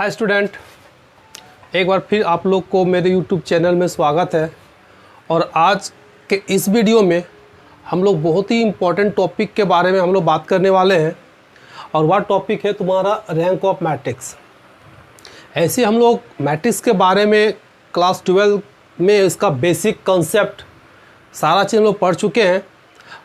Hi student, एक बार फिर आप लोग को मेरे यूट्यूब चैनल में स्वागत है। और आज के इस वीडियो में हम लोग बहुत ही इम्पोर्टेंट टॉपिक के बारे में हम लोग बात करने वाले हैं और वह टॉपिक है तुम्हारा रैंक ऑफ मैट्रिक्स। ऐसे हम लोग मैट्रिक्स के बारे में क्लास 12 में इसका बेसिक कंसेप्ट सारा चीज़ हम लोग पढ़ चुके हैं।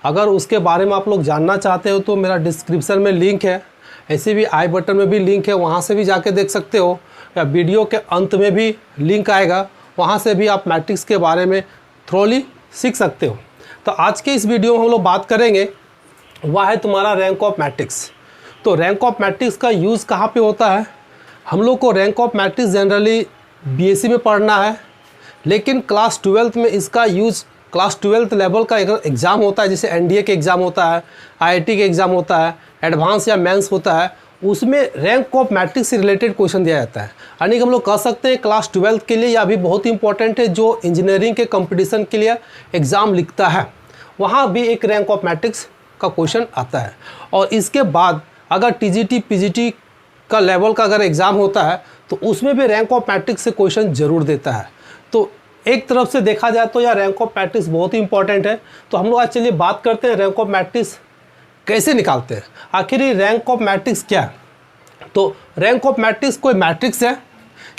अगर उसके बारे में आप लोग जानना चाहते हो तो मेरा डिस्क्रिप्शन में लिंक है, ऐसे भी आई बटन में भी लिंक है, वहाँ से भी जाके देख सकते हो, या वीडियो के अंत में भी लिंक आएगा, वहाँ से भी आप मैट्रिक्स के बारे में थ्रोली सीख सकते हो। तो आज के इस वीडियो में हम लोग बात करेंगे वह है तुम्हारा रैंक ऑफ मैट्रिक्स। तो रैंक ऑफ मैट्रिक्स का यूज़ कहाँ पे होता है? हम लोग को rank of matrix generally BSc में पढ़ना है, लेकिन क्लास 12 में इसका यूज़ क्लास 12th लेवल का एक एग्ज़ाम होता है, जैसे एनडीए के एग्ज़ाम होता है, आईआईटी के एग्ज़ाम होता है, एडवांस या मेंस होता है, उसमें रैंक ऑफ मैट्रिक्स से रिलेटेड क्वेश्चन दिया जाता है। यानी कि हम लोग कह सकते हैं क्लास 12 के लिए यह भी बहुत इंपॉर्टेंट है। जो इंजीनियरिंग के कंपटीशन के लिए एग्ज़ाम लिखता है वहाँ भी एक रैंक ऑफ मैट्रिक्स का क्वेश्चन आता है। और इसके बाद अगर टीजीटी पीजीटी का लेवल का अगर एग्ज़ाम होता है तो उसमें भी रैंक ऑफ मैट्रिक्स से क्वेश्चन ज़रूर देता है। तो एक तरफ से देखा जाए तो यह रैंक ऑफ मैट्रिक्स बहुत ही इंपॉर्टेंट है। तो हम लोग आज चलिए बात करते हैं रैंक ऑफ मैट्रिक्स कैसे निकालते हैं। आखिर ये रैंक ऑफ मैट्रिक्स क्या है? तो रैंक ऑफ मैट्रिक्स कोई मैट्रिक्स है,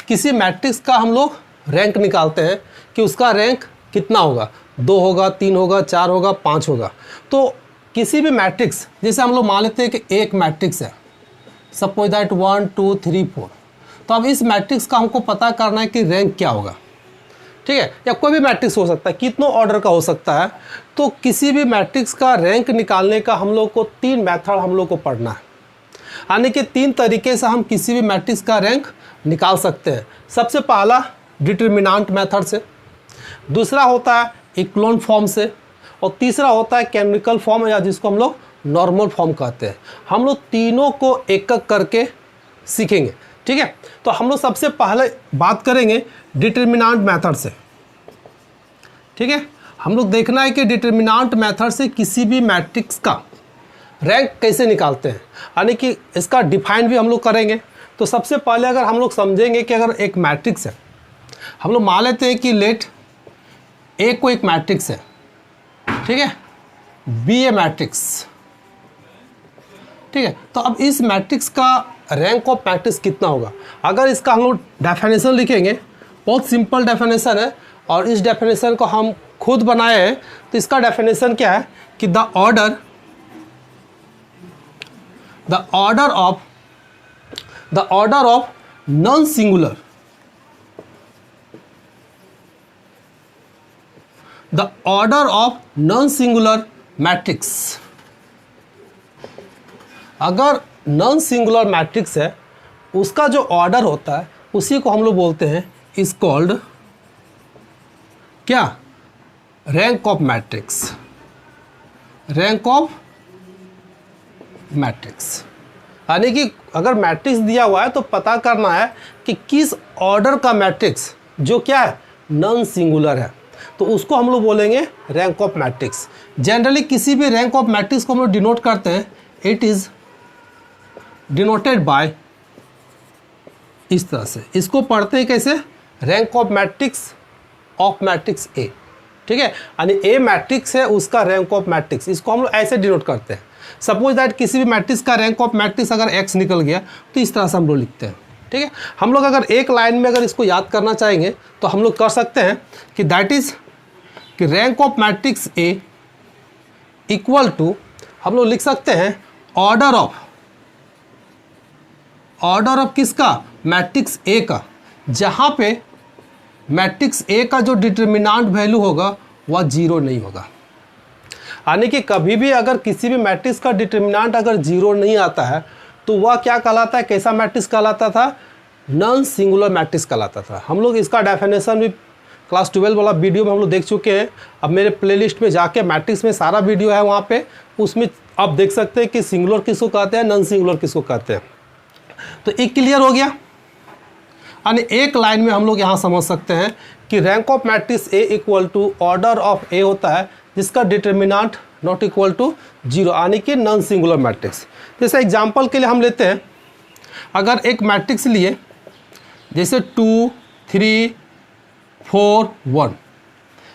किसी मैट्रिक्स का हम लोग रैंक निकालते हैं कि उसका रैंक कितना होगा, 2 होगा, 3 होगा, 4 होगा, 5 होगा। तो किसी भी मैट्रिक्स, जैसे हम लोग मान लेते हैं कि एक मैट्रिक्स है, सपोज दैट 1 2 3 4, तो अब इस मैट्रिक्स का हमको पता करना है कि रैंक क्या होगा, ठीक है। या कोई भी मैट्रिक्स हो सकता है, कितनों ऑर्डर का हो सकता है। तो किसी भी मैट्रिक्स का रैंक निकालने का हम लोग को 3 मेथड हम लोग को पढ़ना है, यानी कि 3 तरीके से हम किसी भी मैट्रिक्स का रैंक निकाल सकते हैं। सबसे पहला डिटरमिनेंट मेथड से, दूसरा होता है इक्लोन फॉर्म से, और तीसरा होता है कैनोनिकल फॉर्म, या जिसको हम लोग नॉर्मल फॉर्म कहते हैं। हम लोग तीनों को एक एक करके सीखेंगे, ठीक है। तो हम लोग सबसे पहले बात करेंगे डिटरमिनेंट मेथड से, ठीक है। हम लोग देखना है कि डिटरमिनेंट मेथड से किसी भी मैट्रिक्स का रैंक कैसे निकालते हैं, यानी कि इसका डिफाइन भी हम लोग करेंगे। तो सबसे पहले अगर हम लोग समझेंगे कि अगर एक मैट्रिक्स है, हम लोग मान लेते हैं कि लेट ए को एक मैट्रिक्स है, ठीक है, बी ए मैट्रिक्स, ठीक है। तो अब इस मैट्रिक्स का रैंक ऑफ मैट्रिक्स कितना होगा? अगर इसका हम लोग डेफिनेशन लिखेंगे, बहुत सिंपल डेफिनेशन है और इस डेफिनेशन को हम खुद बनाए हैं। तो इसका डेफिनेशन क्या है कि the order of non singular, the order of non singular matrix. अगर नॉन सिंगुलर मैट्रिक्स है, उसका जो ऑर्डर होता है उसी को हम लोग बोलते हैं इज कॉल्ड क्या? Rank of matrix. Rank of matrix यानी कि अगर मैट्रिक्स दिया हुआ है तो पता करना है कि किस ऑर्डर का मैट्रिक्स जो क्या है, नॉन सिंगुलर है, तो उसको हम लोग बोलेंगे रैंक ऑफ मैट्रिक्स। जनरली किसी भी रैंक ऑफ मैट्रिक्स को हम लोग डिनोट करते हैं, इट इज डिनोटेड बाय, इस तरह से इसको पढ़ते हैं कैसे? Rank of matrix of matrix ए, ठीक है। यानी ए मैट्रिक्स है, उसका रैंक ऑफ मैट्रिक्स, इसको हम लोग ऐसे डिनोट करते हैं। सपोज दैट किसी भी मैट्रिक्स का रैंक ऑफ मैट्रिक्स अगर एक्स निकल गया तो इस तरह से हम लोग लिखते हैं, ठीक है। हम लोग अगर एक लाइन में अगर इसको याद करना चाहेंगे तो हम लोग कर सकते हैं कि दैट इज कि rank of matrix A equal to, हम लोग लिख सकते हैं ऑर्डर ऑफ किसका? मैट्रिक्स ए का, जहाँ पे मैट्रिक्स ए का जो डिटरमिनेंट वैल्यू होगा वह 0 नहीं होगा। यानी कि कभी भी अगर किसी भी मैट्रिक्स का डिटरमिनेंट अगर 0 नहीं आता है तो वह क्या कहलाता है? कैसा मैट्रिक्स कहलाता था? नॉन सिंगुलर मैट्रिक्स कहलाता था। हम लोग इसका डेफिनेशन भी क्लास 12 वाला वीडियो में हम लोग देख चुके हैं। अब मेरे प्लेलिस्ट में जाके मैट्रिक्स में सारा वीडियो है, वहाँ पे उसमें आप देख सकते हैं कि सिंगुलर किसको कहते हैं, नॉन सिंगुलर किसको कहते हैं। तो एक क्लियर हो गया। यानी एक लाइन में हम लोग यहाँ समझ सकते हैं कि rank of matrix A equal to order of A होता है जिसका डिटरमिनेंट नॉट इक्वल टू 0, यानी कि नॉन सिंगुलर मैट्रिक्स। जैसे एग्जांपल के लिए हम लेते हैं, अगर एक मैट्रिक्स लिए जैसे 2 3 4 1,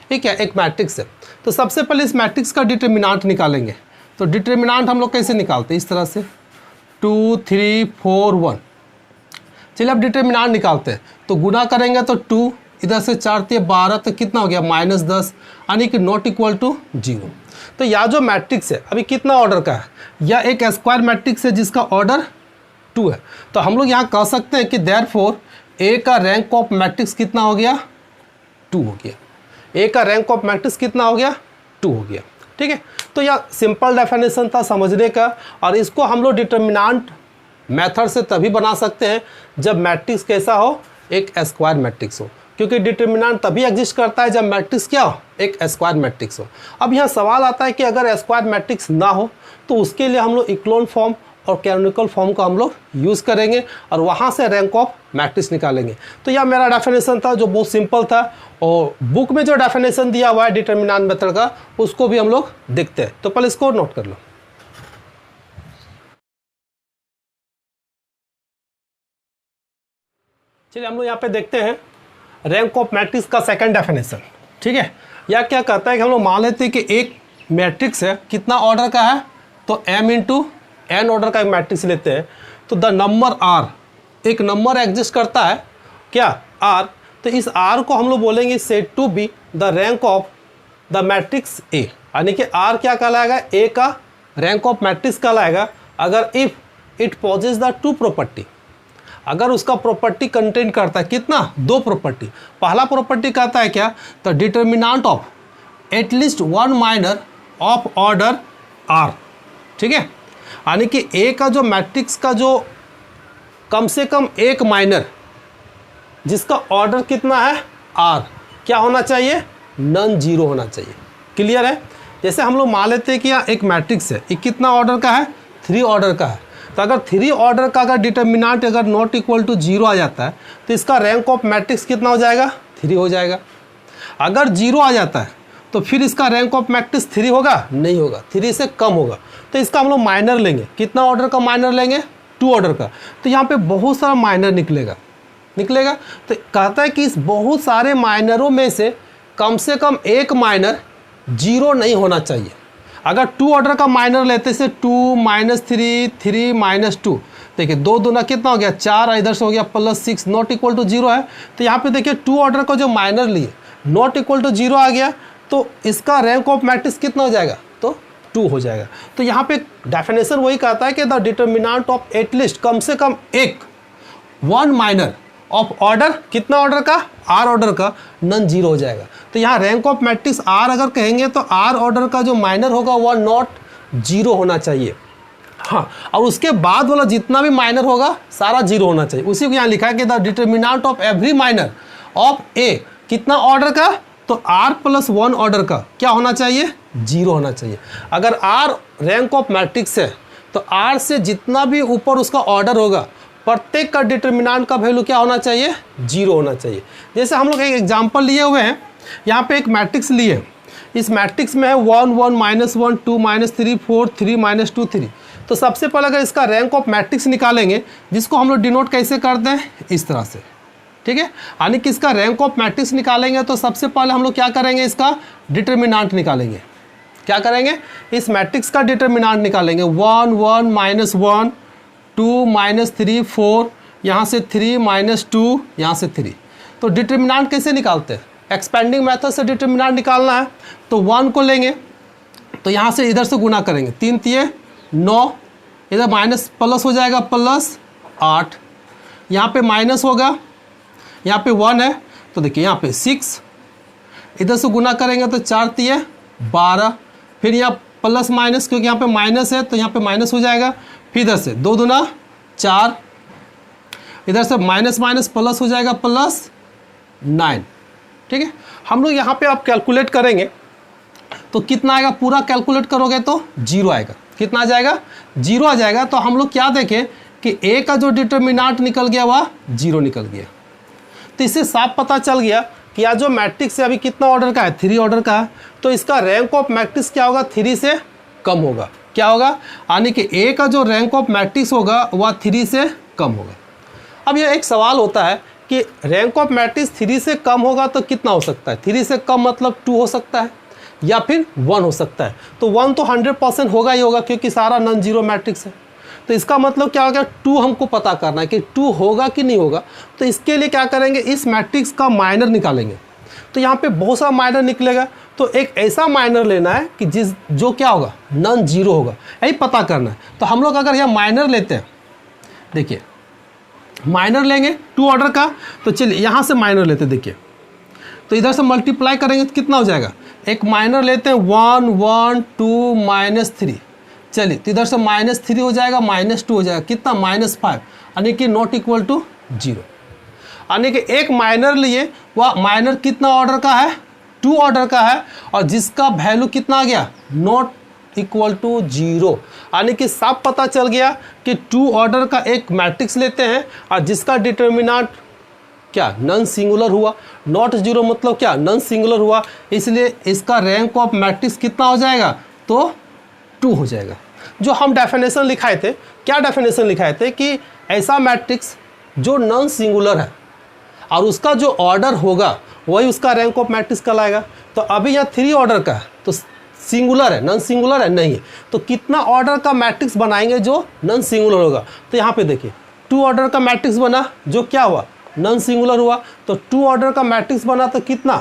ठीक है, एक मैट्रिक्स है। तो सबसे पहले इस मैट्रिक्स का डिटर्मिनांट निकालेंगे। तो डिटर्मिनांट हम लोग कैसे निकालते हैं, इस तरह से 2 3 4 1। चलिए अब डिटर्मिनांट निकालते हैं। तो गुना करेंगे तो 2, इधर से 4 × 12, तो कितना हो गया -10, यानी कि नॉट इक्वल टू 0। तो यह जो मैट्रिक्स है अभी कितना ऑर्डर का है, यह एक स्क्वायर मैट्रिक्स है जिसका ऑर्डर 2 है। तो हम लोग यहाँ कह सकते हैं कि देयरफॉर ए का रैंक ऑफ मैट्रिक्स कितना हो गया, 2 हो गया। ए का रैंक ऑफ मैट्रिक्स कितना हो गया, 2 हो गया, ठीक है। तो यह सिंपल डेफिनेशन था समझने का, और इसको हम लोग डिटर्मिनांट मेथड से तभी बना सकते हैं जब मैट्रिक्स कैसा हो, एक स्क्वायर मैट्रिक्स हो, क्योंकि डिटर्मिनांट तभी एग्जिस्ट करता है जब मैट्रिक्स क्या हो, एक स्क्वायर मैट्रिक्स हो। अब यहाँ सवाल आता है कि अगर स्क्वायर मैट्रिक्स ना हो तो उसके लिए हम लोग इक्लोन फॉर्म और कैनोनिकल फॉर्म का हम लोग यूज़ करेंगे और वहाँ से रैंक ऑफ मैट्रिक्स निकालेंगे। तो यह मेरा डेफिनेशन था जो बहुत सिंपल था, और बुक में जो डेफिनेशन दिया हुआ है डिटर्मिनांट मेथड का उसको भी हम लोग देखते हैं। तो पहले इसको नोट कर लो। चलिए हम लोग यहाँ पे देखते हैं रैंक ऑफ मैट्रिक्स का सेकंड डेफिनेशन, ठीक है। यह क्या कहता है कि हम लोग मान लेते हैं कि एक मैट्रिक्स है, कितना ऑर्डर का है, तो m × n ऑर्डर का एक मैट्रिक्स लेते हैं। तो द नंबर r, एक नंबर एग्जिस्ट करता है क्या, r। तो इस r को हम लोग बोलेंगे said to be the rank of the matrix a, यानी कि r क्या कहलाएगा, a का रैंक ऑफ मैट्रिक्स कहलाएगा अगर if it possesses the 2 property, अगर उसका प्रॉपर्टी कंटेन करता है कितना, 2 प्रॉपर्टी। पहला प्रॉपर्टी कहता है क्या, तो determinant of at least 1 minor of order r, ठीक है, यानी कि ए का जो मैट्रिक्स का जो कम से कम एक माइनर जिसका ऑर्डर कितना है r, क्या होना चाहिए, नॉन जीरो होना चाहिए। क्लियर है। जैसे हम लोग मान लेते हैं कि यहाँ एक मैट्रिक्स है, ये कितना ऑर्डर का है, 3 ऑर्डर का है। तो अगर 3 ऑर्डर का अगर डिटर्मिनांट अगर नॉट इक्वल टू 0 आ जाता है तो इसका रैंक ऑफ मैट्रिक्स कितना हो जाएगा, 3 हो जाएगा। अगर 0 आ जाता है तो फिर इसका रैंक ऑफ मैट्रिक्स 3 होगा, नहीं होगा, 3 से कम होगा। तो इसका हम लोग माइनर लेंगे, कितना ऑर्डर का माइनर लेंगे, 2 ऑर्डर का। तो यहाँ पे बहुत सारा माइनर निकलेगा। तो कहता है कि इस बहुत सारे माइनरों में से कम एक माइनर 0 नहीं होना चाहिए। अगर 2 ऑर्डर का माइनर लेते से 2 -3 3 -2, देखिए 2 दूना कितना हो गया 4, इधर से हो गया +6, नॉट इक्वल टू 0 है। तो यहाँ पे देखिए 2 ऑर्डर का जो माइनर लिए नॉट इक्वल टू 0 आ गया, तो इसका रैंक ऑफ मैट्रिक्स कितना हो जाएगा, तो 2 हो जाएगा। तो यहाँ पे डेफिनेशन वही कहता है कि द डिटर्मिनांट ऑफ एटलीस्ट कम से कम एक 1 माइनर ऑफ ऑर्डर, कितना ऑर्डर का, r ऑर्डर का, नॉन जीरो हो जाएगा। तो यहाँ रैंक ऑफ मैट्रिक्स r अगर कहेंगे तो r ऑर्डर का जो माइनर होगा वह नॉट जीरो होना चाहिए। हाँ, और उसके बाद वाला जितना भी माइनर होगा सारा 0 होना चाहिए। उसी को यहाँ लिखा है कि the determinant of every minor of a, कितना ऑर्डर का, तो r + 1 ऑर्डर का क्या होना चाहिए, 0 होना चाहिए। अगर r रैंक ऑफ मैट्रिक्स है तो r से जितना भी ऊपर उसका ऑर्डर होगा प्रत्येक का डिटर्मिनांट का वैल्यू क्या होना चाहिए, 0 होना चाहिए। जैसे हम लोग एक एग्जांपल लिए हुए हैं, यहाँ पे एक मैट्रिक्स लिए, इस मैट्रिक्स में है 1 1 -1 2 -3 4 3 -2 3। तो सबसे पहले अगर इसका रैंक ऑफ मैट्रिक्स निकालेंगे, जिसको हम लोग डिनोट कैसे करते हैं, इस तरह से, ठीक है। यानी कि इसका रैंक ऑफ मैट्रिक्स निकालेंगे तो सबसे पहले हम लोग क्या करेंगे, इसका डिटर्मिनांट निकालेंगे। क्या करेंगे, इस मैट्रिक्स का डिटर्मिनांट निकालेंगे। 1 1 -1 2 -3 4, यहाँ से 3 -2, यहाँ से 3। तो डिटर्मिनांट कैसे निकालते हैं, एक्सपेंडिंग मेथड से डिटर्मिनांट निकालना है। तो 1 को लेंगे तो यहाँ से इधर से गुना करेंगे, 3 × 9, इधर माइनस प्लस हो जाएगा +8, यहाँ पे माइनस होगा, यहाँ पे 1 है तो देखिए यहाँ पे 6, इधर से गुना करेंगे तो 4 × 12, फिर यहाँ प्लस माइनस, क्योंकि यहाँ पे माइनस है तो यहाँ पे माइनस हो जाएगा, फिर इधर से 2 दूना 4, इधर से माइनस माइनस प्लस हो जाएगा +9, ठीक है। हम लोग यहाँ पे आप कैलकुलेट करेंगे तो कितना आएगा, पूरा कैलकुलेट करोगे तो 0 आएगा। कितना आ जाएगा, 0 आ जाएगा। तो हम लोग क्या देखें कि a का जो डिटर्मिनांट निकल गया वह 0 निकल गया। तो इससे साफ पता चल गया कि यह जो मैट्रिक्स है अभी कितना ऑर्डर का है, 3 ऑर्डर का है। तो इसका रैंक ऑफ मैट्रिक्स क्या होगा, 3 से कम होगा। क्या होगा, यानी कि a का जो रैंक ऑफ मैट्रिक्स होगा वह 3 से कम होगा। अब यह एक सवाल होता है कि रैंक ऑफ मैट्रिक्स 3 से कम होगा तो कितना हो सकता है, 3 से कम मतलब 2 हो सकता है या फिर 1 हो सकता है। तो 1 तो 100% होगा ही होगा क्योंकि सारा नॉन जीरो मैट्रिक्स है। तो इसका मतलब क्या हो गया, 2 हमको पता करना है कि 2 होगा कि नहीं होगा। तो इसके लिए क्या करेंगे, इस मैट्रिक्स का माइनर निकालेंगे। तो यहाँ पे बहुत सारा माइनर निकलेगा, तो एक ऐसा माइनर लेना है कि जो क्या होगा, नॉन जीरो होगा, यही पता करना है। तो हम लोग अगर यहाँ माइनर लेते हैं, देखिए माइनर लेंगे 2 ऑर्डर का, तो चलिए यहाँ से माइनर लेते हैं। देखिए तो इधर से मल्टीप्लाई करेंगे तो कितना हो जाएगा, एक माइनर लेते हैं 1 1 2 -3, चलिए तो इधर से -3 हो जाएगा, -2 हो जाएगा, कितना -5, यानी कि नॉट इक्वल टू 0। यानी कि एक माइनर लिए, वह माइनर कितना ऑर्डर का है, 2 ऑर्डर का है, और जिसका वैल्यू कितना आ गया, नॉट इक्वल टू 0। यानी कि साफ पता चल गया कि 2 ऑर्डर का एक मैट्रिक्स लेते हैं और जिसका डिटर्मिनेंट क्या, नॉन सिंगुलर हुआ, नॉट 0 मतलब क्या, नॉन सिंगुलर हुआ, इसलिए इसका रैंक ऑफ मैट्रिक्स कितना हो जाएगा, तो 2 हो जाएगा। जो हम डेफिनेशन लिखाए थे, क्या डेफिनेशन लिखाए थे कि ऐसा मैट्रिक्स जो नॉन सिंगुलर है और उसका जो ऑर्डर होगा वही उसका रैंक ऑफ मैट्रिक्स कहलाएगा। तो अभी यहाँ 3 ऑर्डर का है तो सिंगुलर है, नॉन सिंगुलर है नहीं है, तो कितना ऑर्डर का मैट्रिक्स बनाएंगे जो नॉन सिंगुलर होगा। तो यहाँ पे देखिए 2 ऑर्डर का मैट्रिक्स बना जो क्या हुआ, नॉन सिंगुलर हुआ, तो 2 ऑर्डर का मैट्रिक्स बना तो कितना,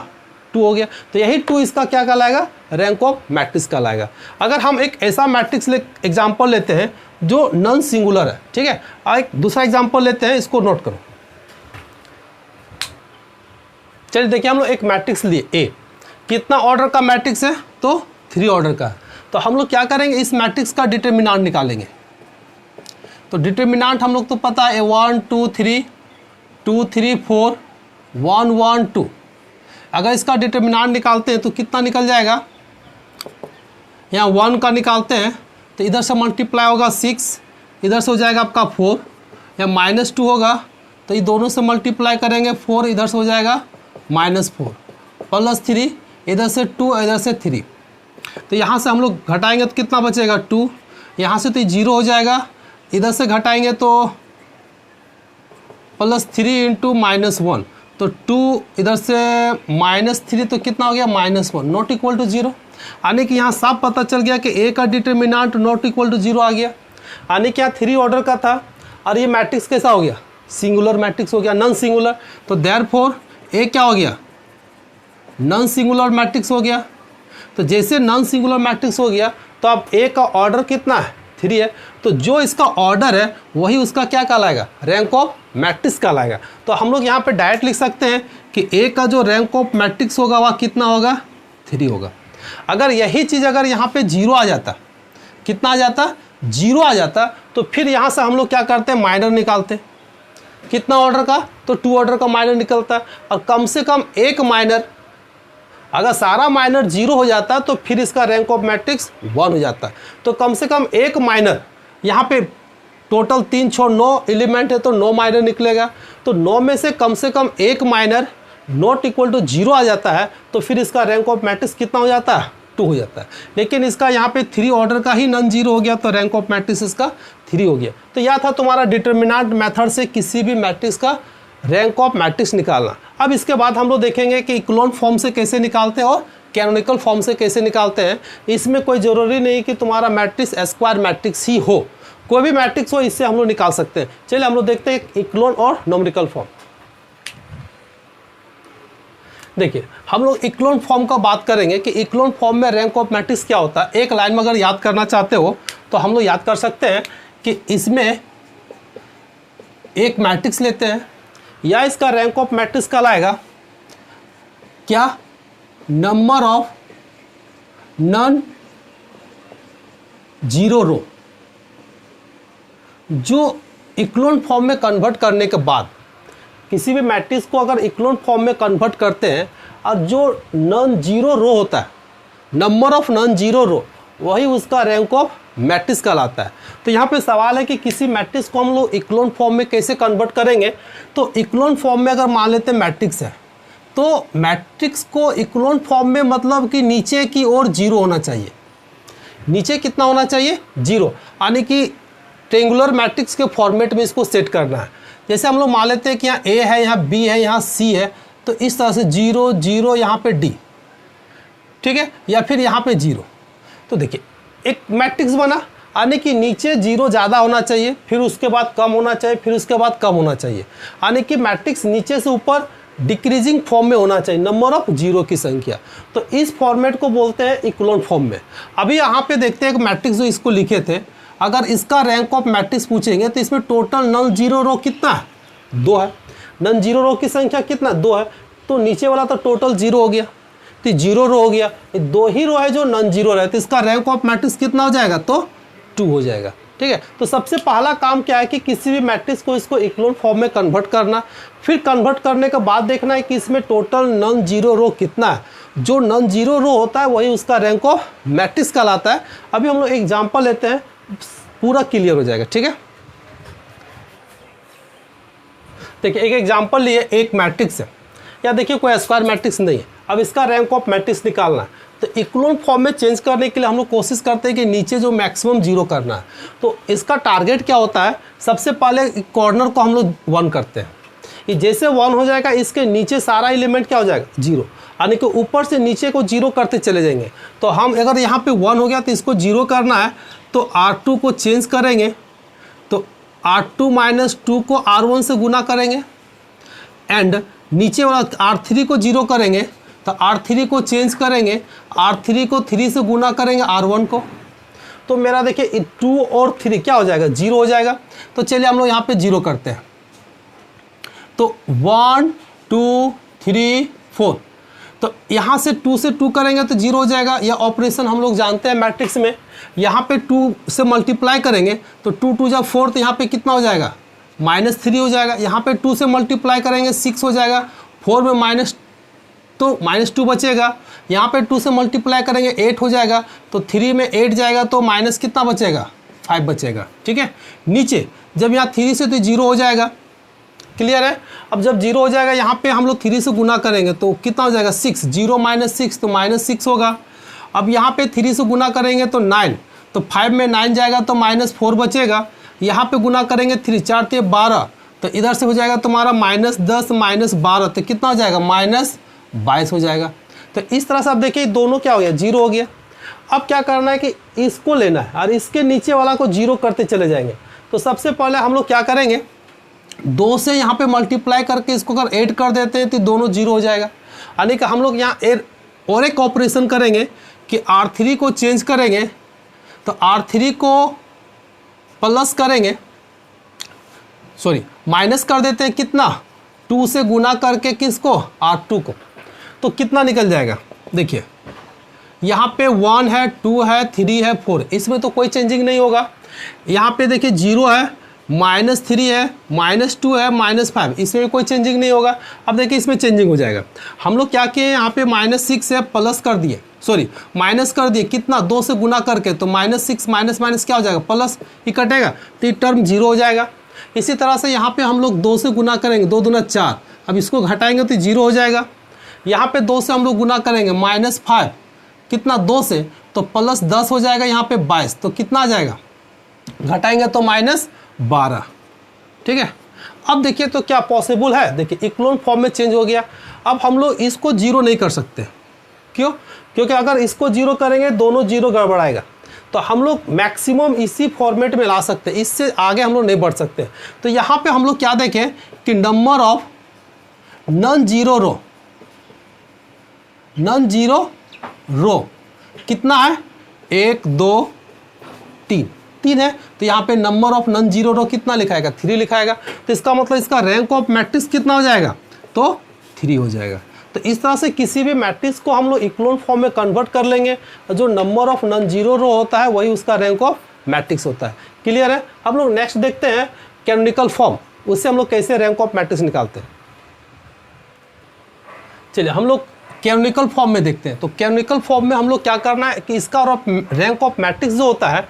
2 हो गया। तो यही 2 इसका क्या कहलाएगा, रैंक ऑफ मैट्रिक्स कहलाएगा। अगर हम एक ऐसा मैट्रिक्स एग्जाम्पल लेते हैं जो नॉन सिंगुलर है, ठीक है, और एक दूसरा एग्जाम्पल लेते हैं, इसको नोट करो। चलिए देखिए हम लोग एक मैट्रिक्स लिए ए, कितना ऑर्डर का मैट्रिक्स है, तो 3 ऑर्डर का है। तो हम लोग क्या करेंगे, इस मैट्रिक्स का डिटर्मिनेंट निकालेंगे। तो डिटर्मिनेंट हम लोग तो पता है 1 2 3 2 3 4 1 1 2। अगर इसका डिटर्मिनेंट निकालते हैं तो कितना निकल जाएगा, यहाँ 1 का निकालते हैं तो इधर से मल्टीप्लाई होगा 6, इधर से हो जाएगा आपका 4, या -2 होगा तो ये दोनों से मल्टीप्लाई करेंगे 4, इधर से हो जाएगा -4, +3, इधर से 2, इधर से 3। तो यहाँ से हम लोग घटाएंगे तो कितना बचेगा, 2, यहाँ से तो 0 हो जाएगा, इधर से घटाएंगे तो +3 × -1, तो 2, इधर से -3 तो कितना हो गया, -1, नॉट इक्वल टू 0। यानी कि यहाँ साफ पता चल गया कि ए का डिटर्मिनेंट नॉट इक्वल टू 0 आ गया। यानी कि यहाँ 3 ऑर्डर का था और ये मैट्रिक्स कैसा हो गया, सिंगुलर मैट्रिक्स हो गया, नॉन सिंगुलर। तो देयरफॉर ए क्या हो गया, नॉन सिंगुलर मैट्रिक्स हो गया। तो जैसे नॉन सिंगुलर मैट्रिक्स हो गया तो अब ए का ऑर्डर कितना है, 3 है, तो जो इसका ऑर्डर है वही उसका क्या कहलाएगा, रैंक ऑफ मैट्रिक्स कहलाएगा। तो हम लोग यहाँ पे डायरेक्ट लिख सकते हैं कि ए का जो रैंक ऑफ मैट्रिक्स होगा वह कितना होगा, 3 होगा। अगर यही चीज़ अगर यहाँ पे 0 आ जाता, कितना आ जाता, 0 आ जाता, तो फिर यहाँ से हम लोग क्या करते हैं, माइनर निकालते हैं। कितना ऑर्डर का, तो 2 ऑर्डर का माइनर निकलता है, और कम से कम एक माइनर, अगर सारा माइनर 0 हो जाता तो फिर इसका रैंक ऑफ मैट्रिक्स 1 हो जाता है। तो कम से कम एक माइनर, यहाँ पे टोटल 3 छोड़ 9 एलिमेंट है तो 9 माइनर निकलेगा, तो 9 में से कम एक माइनर नॉट इक्वल टू 0 आ जाता है, तो फिर इसका रैंक ऑफ मैट्रिक्स कितना हो जाता है, 2 हो जाता है। लेकिन इसका यहाँ पे 3 ऑर्डर का ही नॉन 0 हो गया तो रैंक ऑफ मैट्रिक्स इसका 3 हो गया। तो यह था तुम्हारा डिटर्मिनेंट मेथड से किसी भी मैट्रिक्स का रैंक ऑफ मैट्रिक्स निकालना। अब इसके बाद हम लोग देखेंगे कि इक्लोन फॉर्म से कैसे निकालते हैं और कैनोनिकल फॉर्म से कैसे निकालते हैं। इसमें कोई ज़रूरी नहीं कि तुम्हारा मैट्रिक्स स्क्वायर मैट्रिक्स ही हो, कोई भी मैट्रिक्स हो इससे हम लोग निकाल सकते हैं। चलिए हम लोग देखते हैं इक्लोन और न्यूमेरिकल फॉर्म। देखिए हम लोग इक्लोन फॉर्म का बात करेंगे कि इक्लोन फॉर्म में रैंक ऑफ मैट्रिक्स क्या होता है। एक लाइन में अगर याद करना चाहते हो तो हम लोग याद कर सकते हैं कि इसमें एक मैट्रिक्स लेते हैं, या इसका रैंक ऑफ मैट्रिक्स कहलाएगा क्या, नंबर ऑफ नॉन जीरो रो। जो इक्लोन फॉर्म में कन्वर्ट करने के बाद किसी भी मैट्रिक्स को अगर इक्लोन फॉर्म में कन्वर्ट करते हैं और जो नॉन जीरो रो होता है, नंबर ऑफ नॉन जीरो रो, वही उसका रैंक ऑफ मैट्रिक्स कहलाता है। तो यहाँ पे सवाल है कि किसी मैट्रिक्स को हम लोग इक्लोन फॉर्म में कैसे कन्वर्ट करेंगे। तो इक्लोन फॉर्म में अगर मान लेते हैं मैट्रिक्स है, तो मैट्रिक्स को इक्लोन फॉर्म में मतलब कि नीचे की ओर 0 होना चाहिए। नीचे कितना होना चाहिए, 0, यानी कि ट्रेंगुलर मैट्रिक्स के फॉर्मेट में इसको सेट करना है। जैसे हम लोग मान लेते हैं कि यहाँ ए है, यहाँ बी है, यहाँ सी है, तो इस तरह से 0 0 यहाँ पे डी, ठीक है, या फिर यहाँ पे 0। तो देखिए एक मैट्रिक्स बना, यानी कि नीचे 0 ज़्यादा होना चाहिए, फिर उसके बाद कम होना चाहिए, फिर उसके बाद कम होना चाहिए, यानी कि मैट्रिक्स नीचे से ऊपर डिक्रीजिंग फॉर्म में होना चाहिए, नंबर ऑफ 0 की संख्या। तो इस फॉर्मेट को बोलते हैं इक्लोन फॉर्म में। अभी यहाँ पे देखते हैं कि मैट्रिक्स जो इसको लिखे थे, अगर इसका रैंक ऑफ मैट्रिक्स पूछेंगे तो इसमें टोटल नॉन जीरो रो कितना है, 2 है। नॉन जीरो रो की संख्या कितना, 2 है। तो नीचे वाला तो टोटल 0 हो गया, तो 0 रो हो गया, 2 ही रो है जो नॉन जीरो रहे, तो इसका रैंक ऑफ मैट्रिक्स कितना हो जाएगा, तो 2 हो जाएगा, ठीक है। तो सबसे पहला काम क्या है कि किसी भी मैट्रिक्स को इसको इक्लोन फॉर्म में कन्वर्ट करना, फिर कन्वर्ट करने के बाद देखना है कि इसमें टोटल नॉन जीरो रो कितना है। जो नॉन जीरो रो होता है वही उसका रैंक ऑफ मैट्रिक्स कहलाता है। अभी हम लोग एग्जाम्पल लेते हैं, पूरा क्लियर हो जाएगा, ठीक है। देखिए एक एग्जाम्पल लिए, एक मैट्रिक्स है, या देखिए कोई स्क्वायर मैट्रिक्स नहीं है, अब इसका रैंक ऑफ मैट्रिक्स निकालना है। तो इक्लोन फॉर्म में चेंज करने के लिए हम लोग कोशिश करते हैं कि नीचे जो मैक्सिमम 0 करना है। तो इसका टारगेट क्या होता है, सबसे पहले कॉर्नर को हम लोग 1 करते हैं, ये जैसे 1 हो जाएगा इसके नीचे सारा एलिमेंट क्या हो जाएगा, 0, यानी कि ऊपर से नीचे को 0 करते चले जाएंगे। तो हम अगर यहाँ पे 1 हो गया तो इसको 0 करना है, तो R2 को चेंज करेंगे, तो R2 माइनस 2 को R1 से गुना करेंगे, एंड नीचे वाला R3 को 0 करेंगे, तो R3 को चेंज करेंगे, R3 को 3 से गुना करेंगे R1 को। तो मेरा देखिए 2 और 3 क्या हो जाएगा, 0 हो जाएगा। तो चलिए हम लोग यहाँ पे 0 करते हैं, तो 1 2 3 4, तो यहाँ से 2 से 2 करेंगे तो 0 हो जाएगा। यह ऑपरेशन हम लोग जानते हैं मैट्रिक्स में। यहाँ पे 2 से मल्टीप्लाई करेंगे तो 2 2 जा 4, तो यहाँ पे कितना हो जाएगा, -3 हो जाएगा। यहाँ पे 2 से मल्टीप्लाई करेंगे 6 हो जाएगा, 4 में माइनस, तो -2 बचेगा। यहाँ पे 2 से मल्टीप्लाई करेंगे 8 हो जाएगा, तो 3 में 8 जाएगा, तो माइनस कितना बचेगा, 5 बचेगा, ठीक है। नीचे जब यहाँ 3 से तो 0 हो जाएगा, क्लियर है। अब जब 0 हो जाएगा यहाँ पे हम लोग 3 से गुना करेंगे तो कितना हो जाएगा, 6, 0 माइनस 6, तो -6 होगा। अब यहाँ पे 3 से गुना करेंगे तो 9, तो 5 में 9 जाएगा, तो -4 बचेगा। यहाँ पे गुना करेंगे 3 4 ते 12, तो इधर से हो जाएगा तुम्हारा -10 -12, तो कितना हो जाएगा, -22 हो जाएगा। तो इस तरह से आप देखिए दोनों क्या हो गया, 0 हो गया। अब क्या करना है कि इसको लेना है और इसके नीचे वाला को 0 करते चले जाएंगे। तो सबसे पहले हम लोग क्या करेंगे, 2 से यहाँ पे मल्टीप्लाई करके इसको अगर ऐड कर देते हैं तो दोनों 0 हो जाएगा। यानी कि हम लोग यहाँ और एक ऑपरेशन करेंगे कि R3 को चेंज करेंगे, तो R3 को प्लस करेंगे, सॉरी माइनस कर देते हैं, कितना, 2 से गुना करके किसको, R2 को, तो कितना निकल जाएगा। देखिए यहाँ पे 1 है, 2 है, 3 है, 4, इसमें तो कोई चेंजिंग नहीं होगा। यहाँ पे देखिए 0 है, -3 है, -2 है, -5, इसमें कोई चेंजिंग नहीं होगा। अब देखिए इसमें चेंजिंग हो जाएगा। हम लोग क्या किए, यहाँ पे -6 है, प्लस कर दिए, सॉरी माइनस कर दिए, कितना, 2 से गुना करके, तो -6 माइनस क्या हो जाएगा, प्लस ही कटेगा, तो ये टर्म 0 हो जाएगा। इसी तरह से यहाँ पे हम लोग 2 से गुना करेंगे, 2 दूना 4, अब इसको घटाएंगे तो 0 हो जाएगा। यहाँ पे 2 से हम लोग गुना करेंगे, -5, कितना, 2 से, तो +10 हो जाएगा, यहाँ पे 22, तो कितना आ जाएगा, घटाएंगे तो -12, ठीक है। अब देखिए तो क्या पॉसिबल है, देखिए इक्लोन फॉर्म में चेंज हो गया। अब हम लोग इसको 0 नहीं कर सकते, क्यों, क्योंकि अगर इसको 0 करेंगे दोनों 0 गड़बड़ाएगा। तो हम लोग मैक्सिमम इसी फॉर्मेट में ला सकते हैं, इससे आगे हम लोग नहीं बढ़ सकते। तो यहाँ पे हम लोग क्या देखें कि नंबर ऑफ नॉन जीरो रो कितना है, 1 2 3 है। तो यहाँ पे नंबर ऑफ नॉन जीरो रो कितना लिखाएगा, 3 लिखाएगा। तो इसका मतलब इसका रैंक ऑफ मैट्रिक्स कितना हो जाएगा, तो 3 हो जाएगा। तो इस तरह से किसी भी मैट्रिक्स को हम लोग इक्लोन फॉर्म में कन्वर्ट कर लेंगे, जो नंबर ऑफ नॉन जीरो रो होता है वही उसका रैंक ऑफ मैट्रिक्स होता है। क्लियर है। हम लोग नेक्स्ट देखते हैं कैनोनिकल फॉर्म, उससे हम लोग कैसे रैंक ऑफ मैट्रिक्स निकालते हैं। चलिए हम लोग कैनोनिकल फॉर्म में देखते हैं। तो कैनोनिकल फॉर्म में हम लोग क्या करना है कि इसका रैंक ऑफ मैट्रिक्स जो होता है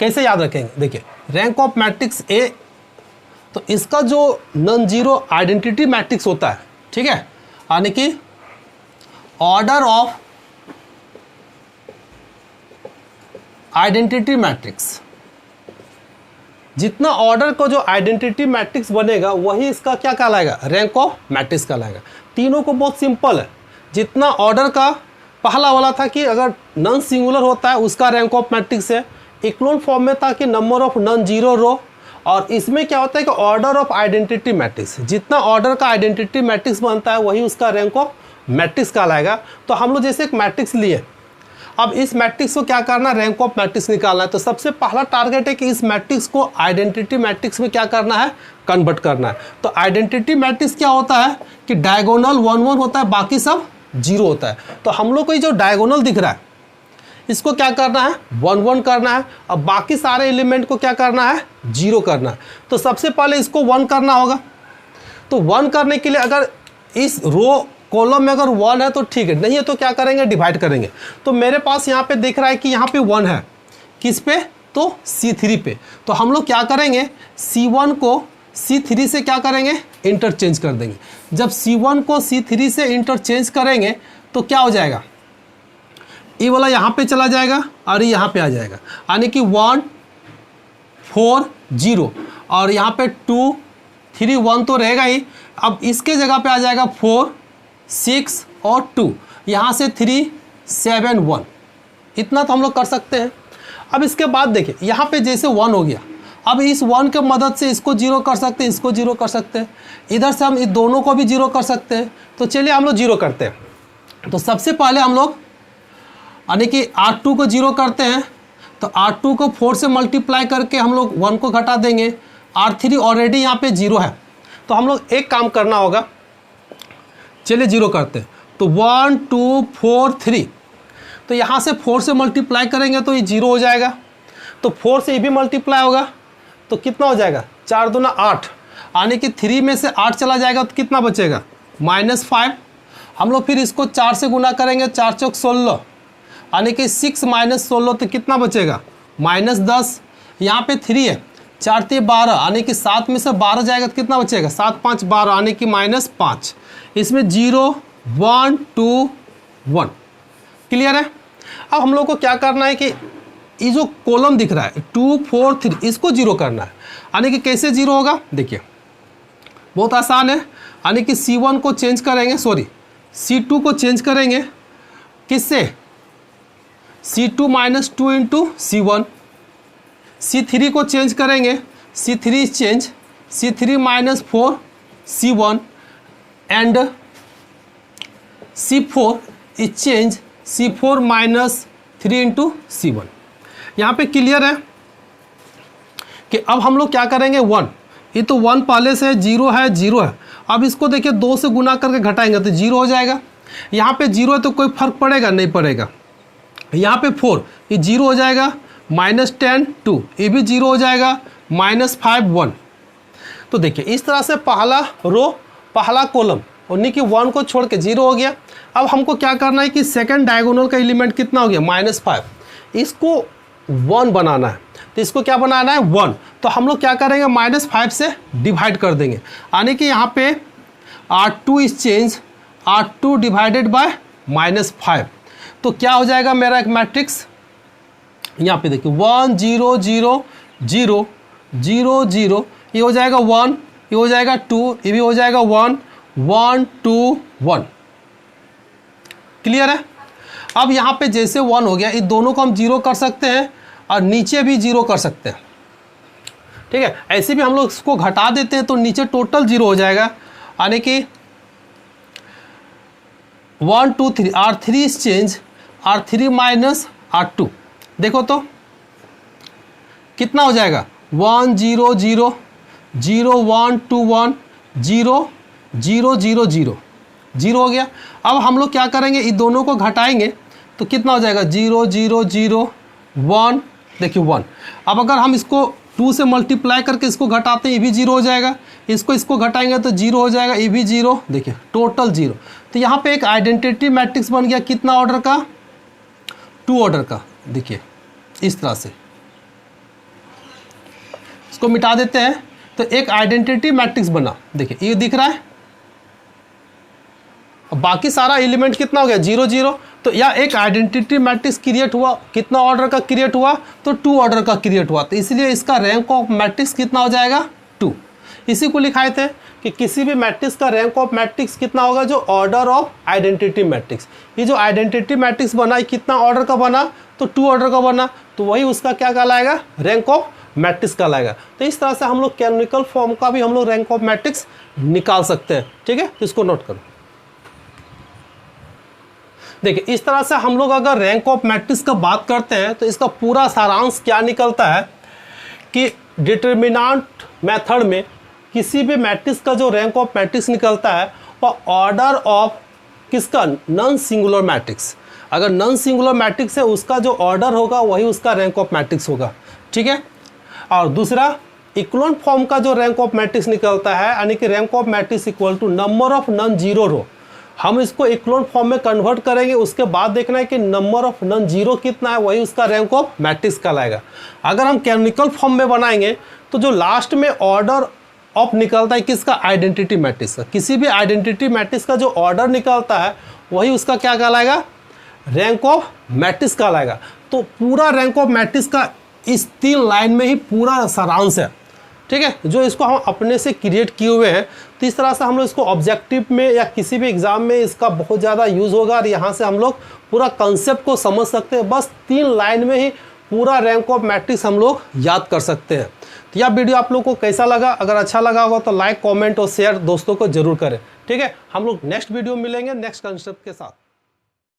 कैसे याद रखेंगे। देखिए रैंक ऑफ मैट्रिक्स ए, तो इसका जो नॉन जीरो आइडेंटिटी मैट्रिक्स होता है, ठीक है, यानी कि ऑर्डर ऑफ आइडेंटिटी मैट्रिक्स, जितना ऑर्डर का जो आइडेंटिटी मैट्रिक्स बनेगा वही इसका क्या कहलाएगा, रैंक ऑफ मैट्रिक्स कहलाएगा। तीनों को बहुत सिंपल है। जितना ऑर्डर का पहला वाला था कि अगर नॉन सिंगुलर होता है उसका रैंक ऑफ मैट्रिक्स है, इक्लोन फॉर्म में था कि नंबर ऑफ नॉन जीरो रो, और इसमें क्या होता है कि ऑर्डर ऑफ आइडेंटिटी मैट्रिक्स, जितना ऑर्डर का आइडेंटिटी मैट्रिक्स बनता है वही उसका रैंक ऑफ मैट्रिक्स कहलाएगा। तो हम लोग जैसे एक मैट्रिक्स लिए, अब इस मैट्रिक्स को क्या करना, रैंक ऑफ मैट्रिक्स निकालना है। तो सबसे पहला टारगेट है कि इस मैट्रिक्स को आइडेंटिटी मैट्रिक्स में क्या करना है, कन्वर्ट करना है। तो आइडेंटिटी मैट्रिक्स क्या होता है कि डायगोनल 1 1 होता है, बाकी सब 0 होता है। तो हम लोग को ये जो डायगोनल दिख रहा है इसको क्या करना है, 1 1 करना है, अब बाकी सारे एलिमेंट को क्या करना है, 0 करना है। तो सबसे पहले इसको 1 करना होगा। तो 1 करने के लिए अगर इस रो कॉलम में अगर 1 है तो ठीक है, नहीं है तो क्या करेंगे, डिवाइड करेंगे। तो मेरे पास यहाँ पे दिख रहा है कि यहाँ पे 1 है, किस पे, तो C3 पे। तो हम लोग क्या करेंगे, C1 को C3 से क्या करेंगे, इंटरचेंज कर देंगे। जब C1 को C3 से इंटरचेंज करेंगे तो क्या हो जाएगा, ये वाला यहाँ पे चला जाएगा और ये यहाँ पे आ जाएगा, यानी कि 1 4 0, और यहाँ पे 2 3 1 तो रहेगा ही। अब इसके जगह पे आ जाएगा 4 6 और 2, यहाँ से 3 7 1, इतना तो हम लोग कर सकते हैं। अब इसके बाद देखिए यहाँ पे जैसे 1 हो गया, अब इस 1 के मदद से इसको 0 कर सकते हैं, इसको 0 कर सकते हैं, इधर से हम इस दोनों को भी 0 कर सकते हैं। तो चलिए हम लोग 0 करते हैं। तो सबसे पहले हम लोग यानी कि R2 को 0 करते हैं। तो R2 को 4 से मल्टीप्लाई करके हम लोग 1 को घटा देंगे। R3 ऑलरेडी यहाँ पे 0 है, तो हम लोग एक काम करना होगा, चलिए 0 करते हैं। तो 1 2 4 3, तो यहाँ से 4 से मल्टीप्लाई करेंगे तो ये 0 हो जाएगा। तो 4 से ये भी मल्टीप्लाई होगा तो कितना हो जाएगा, 4 दूना 8, यानी कि 3 में से 8 चला जाएगा तो कितना बचेगा, -5। हम लोग फिर इसको 4 से गुना करेंगे, 4 चौक 16, यानी कि 6 - 16 तो कितना बचेगा, -10। यहाँ पे 3 है, 4 3 12, यानी कि 7 में से 12 जाएगा तो कितना बचेगा, 7 5 12, यानी कि -5। इसमें 0 1 2 1, क्लियर है। अब हम लोग को क्या करना है कि ये जो कॉलम दिख रहा है 2 4 3, इसको 0 करना है। यानी कि कैसे 0 होगा, देखिए बहुत आसान है। यानी कि C1 को चेंज करेंगे, सॉरी C2 को चेंज करेंगे किससे, C2 - 2 इंटू C1। C3 को चेंज करेंगे, C3 is change C3 - 4 C1, and C4 is change C4 - 3 into C1। यहाँ पे क्लियर है कि अब हम लोग क्या करेंगे, 1, ये तो 1 पहले से 0 है 0 है। अब इसको देखिए 2 से गुना करके घटाएंगे तो 0 हो जाएगा। यहाँ पे 0 है तो कोई फर्क पड़ेगा, नहीं पड़ेगा। यहाँ पे 4, ये 0 हो जाएगा, -10 2, ये भी 0 हो जाएगा, -5 1। तो देखिए इस तरह से पहला रो पहला कॉलम उन्हीं की 1 को छोड़ के 0 हो गया। अब हमको क्या करना है कि सेकंड डायगोनल का एलिमेंट कितना हो गया, -5, इसको 1 बनाना है। तो इसको क्या बनाना है, 1। तो हम लोग क्या करेंगे, -5 से डिवाइड कर देंगे, यानी कि यहाँ पे R2 is change R2 divided by -5। तो क्या हो जाएगा मेरा एक मैट्रिक्स, यहाँ पे देखिए 1 0 0 0 0 0, ये हो जाएगा 1, ये हो जाएगा 2, ये भी हो जाएगा 1 1 2 1, क्लियर है। अब यहाँ पे जैसे 1 हो गया, इस दोनों को हम 0 कर सकते हैं और नीचे भी 0 कर सकते हैं, ठीक है। ऐसे भी हम लोग इसको घटा देते हैं तो नीचे टोटल 0 हो जाएगा, यानी कि 1 2 3, R3 is change R3 - R2। देखो तो कितना हो जाएगा, 1 0 0 0 1 2 1 0 0 0 0 0 हो गया। अब हम लोग क्या करेंगे, इन दोनों को घटाएंगे तो कितना हो जाएगा, 0 0 0 1, देखिए 1। अब अगर हम इसको 2 से मल्टीप्लाई करके इसको घटाते हैं, ये भी 0 हो जाएगा, इसको घटाएंगे तो 0 हो जाएगा, ये भी 0, देखिए टोटल 0। तो यहाँ पे एक आइडेंटिटी मैट्रिक्स बन गया, कितना ऑर्डर का, 2 ऑर्डर का। देखिए इस तरह से इसको मिटा देते हैं तो एक आइडेंटिटी मैट्रिक्स बना, देखिए ये दिख रहा है। अब बाकी सारा एलिमेंट कितना हो गया, 0 0, तो या एक आइडेंटिटी मैट्रिक्स क्रिएट हुआ, कितना ऑर्डर का क्रिएट हुआ, तो 2 ऑर्डर का क्रिएट हुआ, तो इसलिए इसका रैंक ऑफ मैट्रिक्स कितना हो जाएगा, 2। इसी को लिखाए थे कि किसी भी मैट्रिक्स का रैंक ऑफ मैट्रिक्स कितना होगा, जो ऑर्डर ऑफ आइडेंटिटी मैट्रिक्स। ये जो आइडेंटिटी मैट्रिक्स बना, कितना ऑर्डर का बना, तो 2 ऑर्डर का बना, तो वही उसका क्या कहलाएगा, रैंक ऑफ मैट्रिक्स कहलाएगा। तो इस तरह से हम लोग कैनोनिकल फॉर्म का भी हम लोग रैंक ऑफ मैट्रिक्स निकाल सकते हैं। ठीक है, तो इसको नोट करो। देखिए, इस तरह से हम लोग अगर रैंक ऑफ मैट्रिक्स का बात करते हैं तो इसका पूरा सारांश क्या निकलता है कि डिटर्मिनेंट मेथड में किसी भी मैट्रिक्स का जो रैंक ऑफ मैट्रिक्स निकलता है वह ऑर्डर ऑफ किसका, नॉन सिंगुलर मैट्रिक्स। अगर नॉन सिंगुलर मैट्रिक्स है उसका जो ऑर्डर होगा वही उसका रैंक ऑफ मैट्रिक्स होगा। ठीक है, और दूसरा इक्वलेंट फॉर्म का जो रैंक ऑफ मैट्रिक्स निकलता है, यानी कि rank of matrix equal to number of non zero row. हम इसको इक्वलेंट फॉर्म में कन्वर्ट करेंगे, उसके बाद देखना है कि नंबर ऑफ नॉन जीरो कितना है, वही उसका रैंक ऑफ मैट्रिक्स कहलाएगा। अगर हम कैनोनिकल फॉर्म में बनाएंगे तो जो लास्ट में ऑर्डर ऑफ निकलता है किसका, आइडेंटिटी मैट्रिक्स का। किसी भी आइडेंटिटी मैट्रिक्स का जो ऑर्डर निकलता है वही उसका क्या कहलाएगा, रैंक ऑफ मैट्रिक्स कहलाएगा। तो पूरा रैंक ऑफ मैट्रिक्स का इस 3 लाइन में ही पूरा सारांश है। ठीक है, जो इसको हम अपने से क्रिएट किए हुए हैं। तो इस तरह से हम लोग इसको ऑब्जेक्टिव में या किसी भी एग्जाम में इसका बहुत ज़्यादा यूज़ होगा और यहाँ से हम लोग पूरा कंसेप्ट को समझ सकते हैं। बस 3 लाइन में ही पूरा रैंक ऑफ मैट्रिक्स हम लोग याद कर सकते हैं। तो यह वीडियो आप लोग को कैसा लगा, अगर अच्छा लगा होगा तो लाइक, कमेंट और शेयर दोस्तों को जरूर करें। ठीक है, हम लोग नेक्स्ट वीडियो मिलेंगे नेक्स्ट कंसेप्ट के साथ।